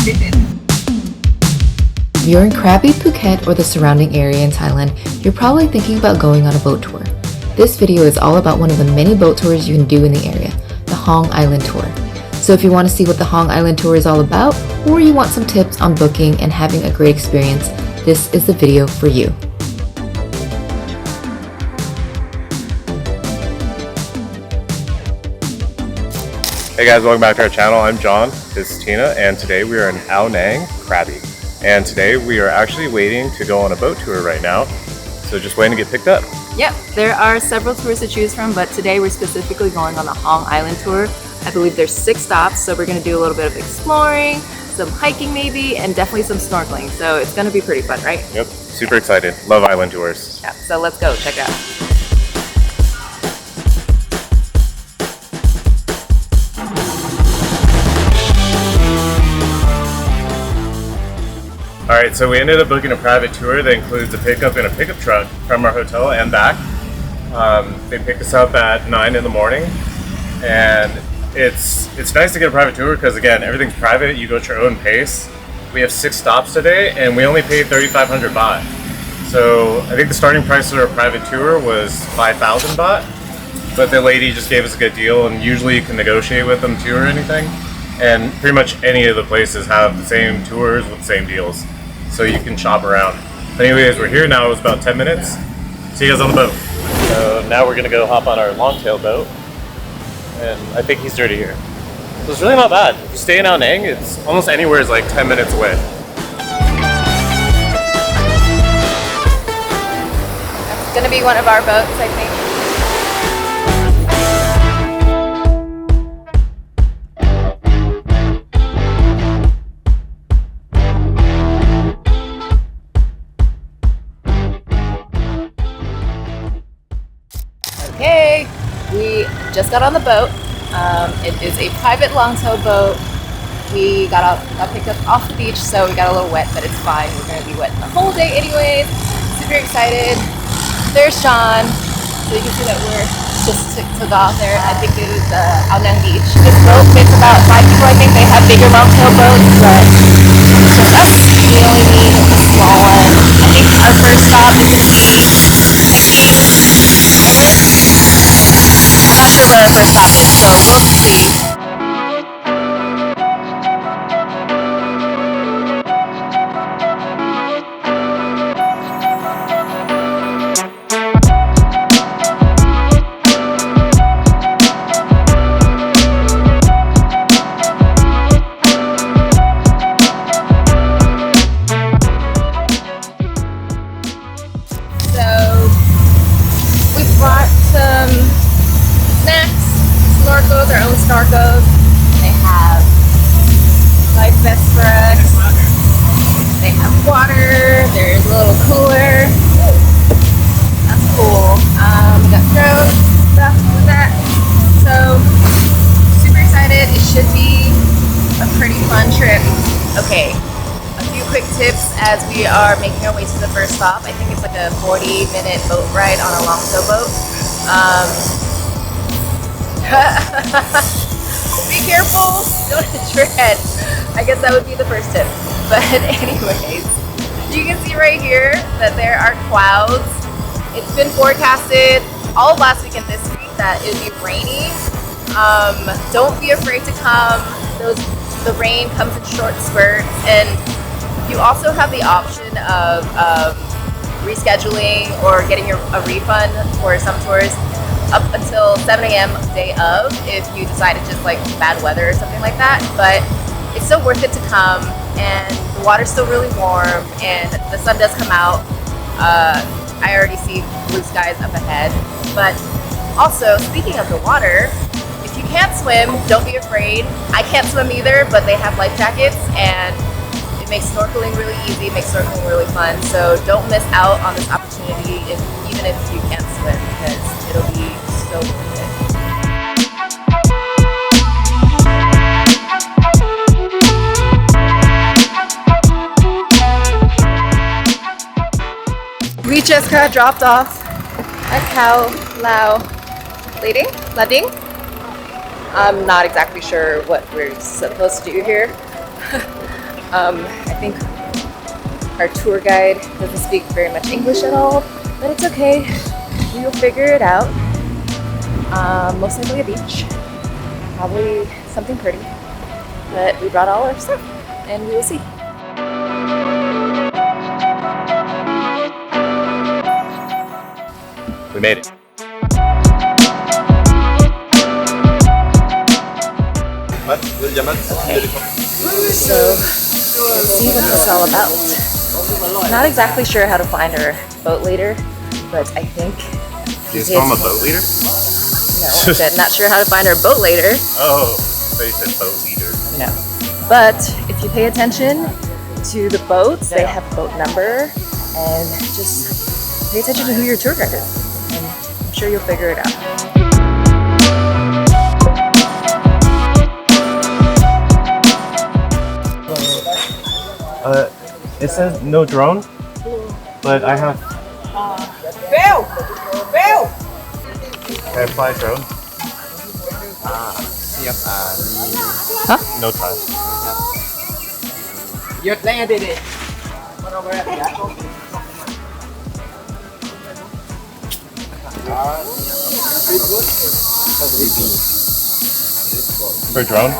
If you're in Krabi, Phuket, or the surrounding area in Thailand, you're probably thinking about going on a boat tour. This video is all about one of the many boat tours you can do in the area, the Hong Island Tour. So if you want to see what the Hong Island Tour is all about, or you want some tips on booking and having a great experience, this is the video for you. Hey guys, welcome back to our channel. I'm John, this is Tina, and today we are in Ao Nang, Krabi. And today we are actually waiting to go on a boat tour right now, so just waiting to get picked up. Yep, there are several tours to choose from, but today we're specifically going on the Hong Island Tour. I believe there's 6 stops, so we're going to do a little bit of exploring, some hiking maybe, and definitely some snorkeling. So it's going to be pretty fun, right? Yep, super excited. Love island tours. Yeah, so let's go, check it out. Alright, so we ended up booking a private tour that includes a pickup in a pickup truck from our hotel and back. They pick us up at 9 in the morning, and it's nice to get a private tour because, again, everything's private. You go at your own pace. We have 6 stops today, and we only paid 3,500 baht. So I think the starting price for a private tour was 5,000 baht, but the lady just gave us a good deal, and usually you can negotiate with them too or anything. And pretty much any of the places have the same tours with the same deals, so you can shop around. But anyways, we're here now. It's about 10 minutes. See you guys on the boat. So now we're gonna go hop on our longtail boat, and I think he's already here. So it's really not bad. If you stay in Ao Nang, it's almost anywhere is like 10 minutes away. That's going to be one of our boats, I think. Okay, we just got on the boat. It is a private longtail boat. We got picked up off the beach, so we got a little wet, but it's fine. We're going to be wet the whole day anyways. Super excited. There's Sean. So you can see that we're just took off there. I think it is Ao Nang Beach. This boat fits about 5 people. I think they have bigger longtail boats, but it's just us. We only need a small one. I think our first stop is going to be hiking. I'm not sure what our first stop is, so we'll see. Snorkels, our own snorkels. They have life vests for us. They have water. There's a little cooler. That's cool. We got drones, stuff with that. So super excited. It should be a pretty fun trip. Okay, a few quick tips as we are making our way to the first stop. I think it's like a 40-minute boat ride on a longtail boat. Be careful, don't hit your head. I guess that would be the first tip. But anyways, you can see right here that there are clouds. It's been forecasted all of last week and this week that it would be rainy. Don't be afraid to come. The rain comes in short spurts, and you also have the option of rescheduling or getting a refund for some tours up until 7 a.m. day of if you decide it's just like bad weather or something like that. But it's still worth it to come, and the water's still really warm, and the sun does come out. I already see blue skies up ahead. But also, speaking of the water, if you can't swim, don't be afraid. I can't swim either, but they have life jackets, and it makes snorkeling really easy, it makes snorkeling really fun. So don't miss out on this opportunity even if you can't swim, because it'll be so worth it. We just got dropped off at Koh Lao Lading. I'm not exactly sure what we're supposed to do here. I think our tour guide doesn't speak very much English at all, but it's okay. We will figure it out. Most likely a beach, probably something pretty, but we brought all our stuff and we will see. We made it. Okay. So let's see what it's all about. Not exactly sure how to find our boat leader, but I think Do you call him a boat leader? no, but not sure how to find our boat leader. Oh, so you said boat leader. No. But if you pay attention to the boats, they have boat number, and just pay attention to who your tour guide is, and I'm sure you'll figure it out. It says no drone, but I have. Bill! Bill! Can I fly drone? No time. หยุดได้ไงดิ For drone?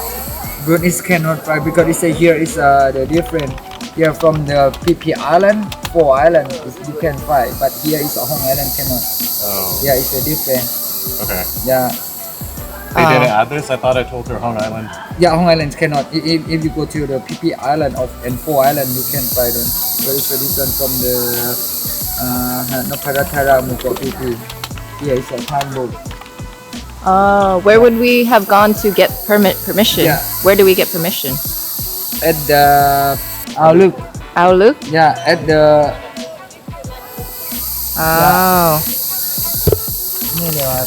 Good is cannot fly because it say here is the different. Here from the PP Island, 4 island you can fly, but here is a Hong Island cannot. Oh. Yeah, it's a different. Okay. Yeah, They didn't add this? I thought I told her Hong Island. yeah, Hong Island cannot. If you go to the PP Island and 4 island, you can fly them. But it's a different from the Noparatara Muko PP. Here is a time boat. Where would we have gone to get permission? Yeah. Where do we get permission? At the look. Outlook? Yeah, at the Oh. Yeah.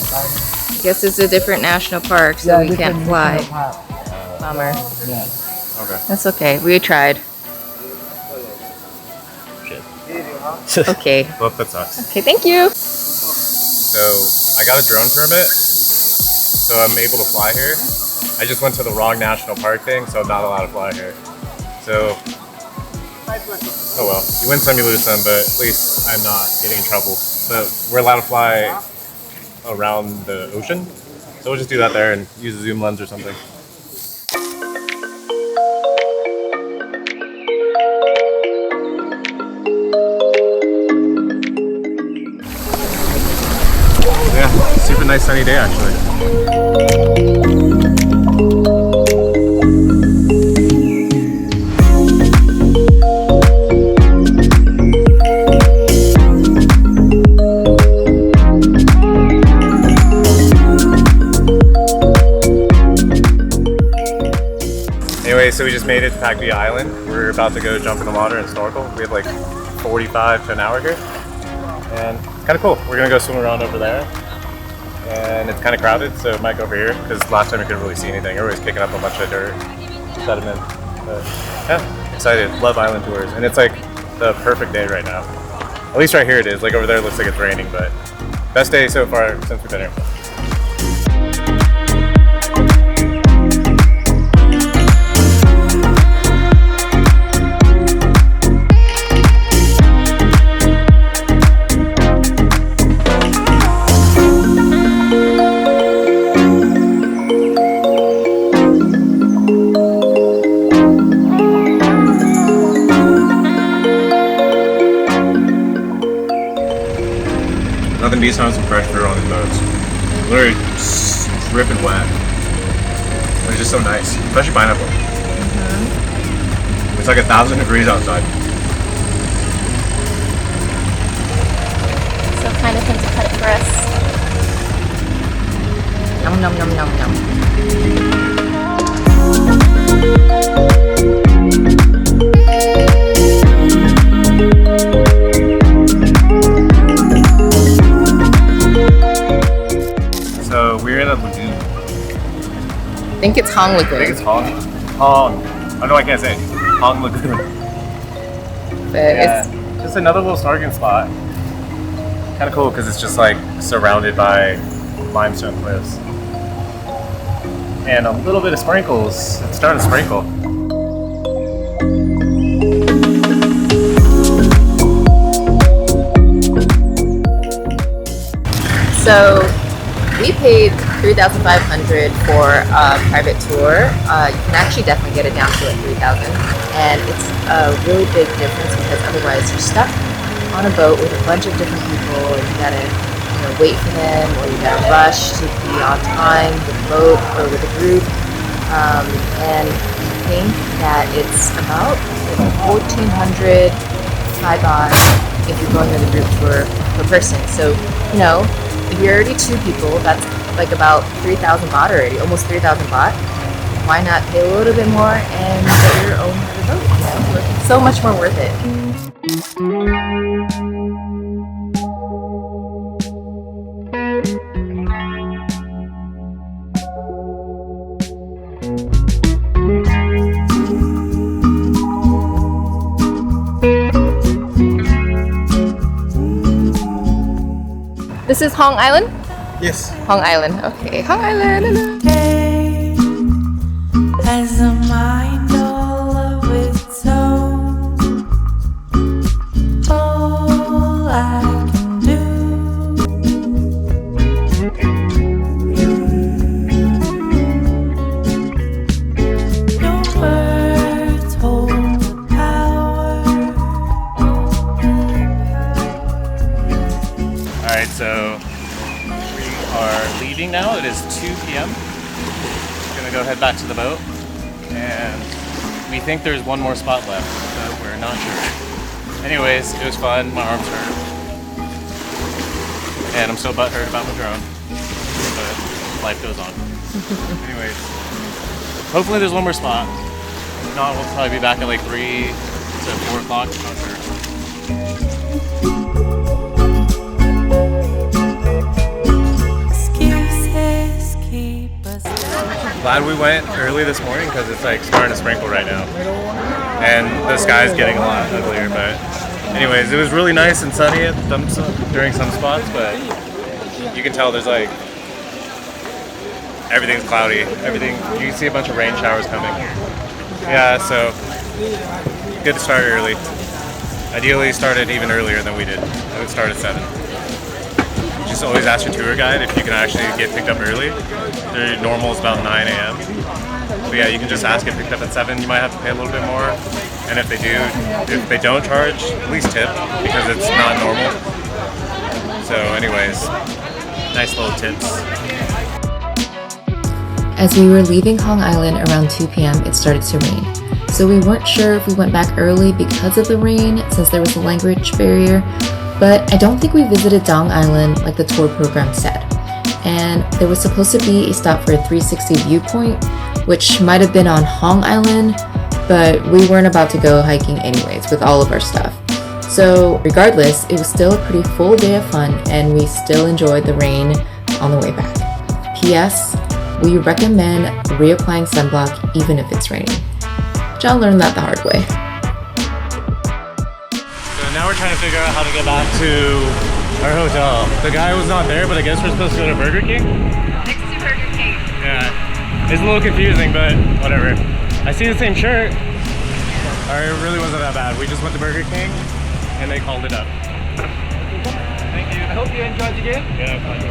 Guess it's a different national park, so we can't fly. Bummer. Yeah. Okay. That's okay. We tried. Shit. Okay. Well, that sucks. Okay, thank you. So, I got a drone permit, so I'm able to fly here. I just went to the wrong national park thing, so I'm not allowed to fly here. So, oh well. You win some, you lose some, but at least I'm not getting in trouble. But we're allowed to fly around the ocean, so we'll just do that there and use a zoom lens or something. Yeah, super nice sunny day actually. Anyway, so we just made it to Pak Bia Island. We're about to go jump in the water and snorkel. We have like 45 to an hour here. And it's kind of cool. We're gonna go swim around over there. And it's kind of crowded, so it might go over here, because last time we couldn't really see anything. Everybody's picking up a bunch of dirt, sediment. But yeah, excited. Love island tours. And it's like the perfect day right now. At least right here it is. Like over there it looks like it's raining, but best day so far since we've been here. Nothing beats having some fresh fruit on these boats. Literally dripping wet. It's just so nice, especially pineapple. It's like 1,000 degrees outside. So kind of him to cut it for us. Nom nom nom nom nom. So we're in a lagoon. I think it's Hong I think Lagoon. it's Hong. Oh no, I can't say it. Hong Lagoon. But Yeah, it's just another little snorkeling spot. Kind of cool because it's just like surrounded by limestone cliffs. And a little bit of sprinkles. It's starting to sprinkle. So we paid $3,500 for a private tour. You can actually definitely get it down to like $3,000, and it's a really big difference because otherwise you're stuck on a boat with a bunch of different people, and you gotta wait for them, or you gotta rush to be on time with the boat or with the group. And I think that it's about 1,400 Thai baht if you're going with a group tour per person. So if you're already 2 people, that's like about 3,000 baht already, almost 3,000 baht. Why not pay a little bit more and get your own boat? It's so much more worth it. This is Hong Island? Yes. Hong Island. Okay, Hong Island. Has a mind all of its own. All I can do. Your words hold the power. Alright, so we are leaving now. It is 2 p.m. Gonna go head back to the boat, and we think there's one more spot left, but we're not sure. Anyways, it was fun. My arms hurt, and I'm so butthurt about my drone, but life goes on. Anyways, hopefully there's one more spot. If not, we'll probably be back at like 3 to 4 o'clock. Not sure. Glad we went early this morning because it's like starting to sprinkle right now, and the sky's getting a lot uglier. But anyways, it was really nice and sunny during some spots, but you can tell there's like everything's cloudy. Everything, you can see a bunch of rain showers coming. Yeah, so good to start early. Ideally started even earlier than we did. I would start at 7. Just always ask your tour guide if you can actually get picked up early. Their normal is about 9 a.m. But yeah, you can just ask, get picked up at 7. You might have to pay a little bit more. And if they don't charge, at least tip, because it's not normal. So anyways, nice little tips. As we were leaving Hong Island around 2 p.m., it started to rain. So we weren't sure if we went back early because of the rain, since there was a language barrier. But I don't think we visited Dong Island like the tour program said. And there was supposed to be a stop for a 360 viewpoint, which might have been on Hong Island, but we weren't about to go hiking anyways with all of our stuff. So regardless, it was still a pretty full day of fun, and we still enjoyed the rain on the way back. P.S. We recommend reapplying sunblock even if it's raining. John learned that the hard way. Now we're trying to figure out how to get back to our hotel. The guy was not there, but I guess we're supposed to go to Burger King? Next to Burger King. Yeah. It's a little confusing, but whatever. I see the same shirt. Or it really wasn't that bad. We just went to Burger King, and they called it up. Thank you. I hope you enjoyed the game. Yeah, fun.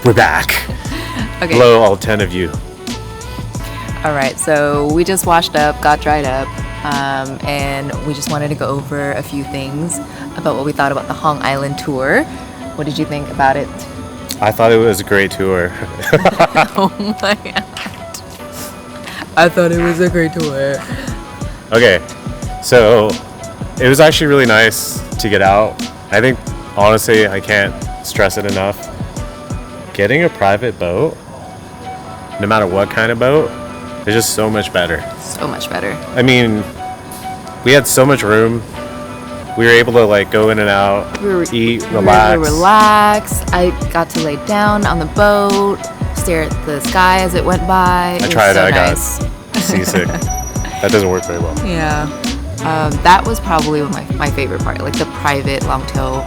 We're back. Okay. Hello, all 10 of you. All right, so we just washed up, got dried up, and we just wanted to go over a few things about what we thought about the Hong Island tour. What did you think about it? I thought it was a great tour. Oh my god. I thought it was a great tour. Okay, so it was actually really nice to get out. I think, honestly, I can't stress it enough. Getting a private boat, no matter what kind of boat, is just so much better. So much better. I mean, we had so much room. we were able to like go in and out, eat, relax. I got to lay down on the boat, stare at the sky as it went by. I tried it. So I nice. got seasick. That doesn't work very well. Yeah. That was probably my favorite part, like the private longtail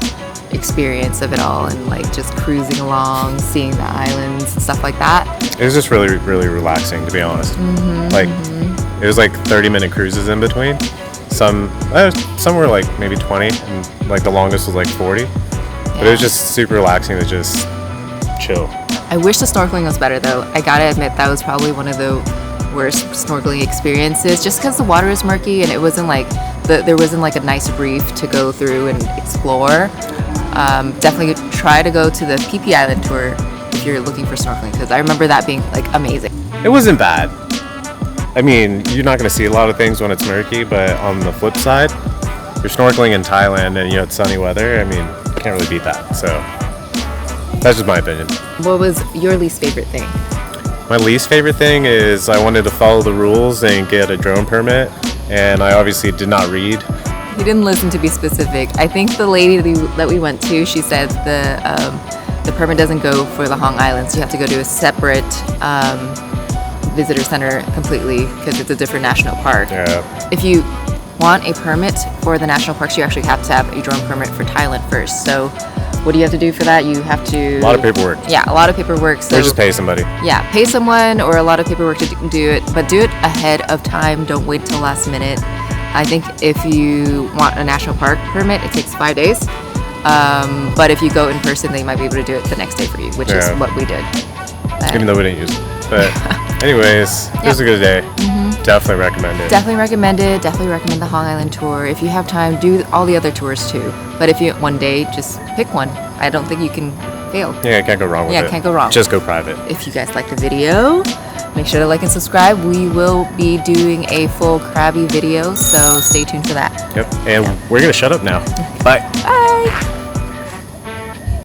experience of it all, and like just cruising along, seeing the islands and stuff like that. It was just really, really relaxing, to be honest. Like, it was like 30-minute cruises in between. Some were like maybe 20, and like the longest was like 40. But it was just super relaxing to just chill. I wish the snorkeling was better though. I gotta admit that was probably one of the worst snorkeling experiences, just because the water is murky and it wasn't like there wasn't like a nice reef to go through and explore. Definitely try to go to the PP Island tour if you're looking for snorkeling, because I remember that being like amazing. It wasn't bad. I mean, you're not going to see a lot of things when it's murky, but on the flip side, you're snorkeling in Thailand and you had sunny weather. I mean, you can't really beat that. So that's just my opinion. What was your least favorite thing? My least favorite thing is I wanted to follow the rules and get a drone permit, and I obviously did not read. You didn't listen to be specific. I think the lady that we went to, she said the permit doesn't go for the Hong Islands. You have to go to a separate visitor center completely, because it's a different national park. Yeah. If you want a permit for the national parks, you actually have to have a drone permit for Thailand first. So what do you have to do for that? You have to... A lot of paperwork. Yeah, a lot of paperwork. So or just pay somebody. Yeah, pay someone, or a lot of paperwork to do it, but do it ahead of time. Don't wait till last minute. I think if you want a national park permit, it takes 5 days. But if you go in person, they might be able to do it the next day for you, which is what we did. Even though we didn't use it. But anyways, it was a good day. Definitely recommend it. Definitely recommend it. Definitely recommend the Hong Island tour. If you have time, do all the other tours too. But if you one day, just pick one. I don't think you can fail. Yeah, can't go wrong with it. Yeah, can't go wrong. Just go private. If you guys like the video, make sure to like and subscribe. We will be doing a full Krabi video, so stay tuned for that. Yep. And we're going to shut up now. Bye. Bye.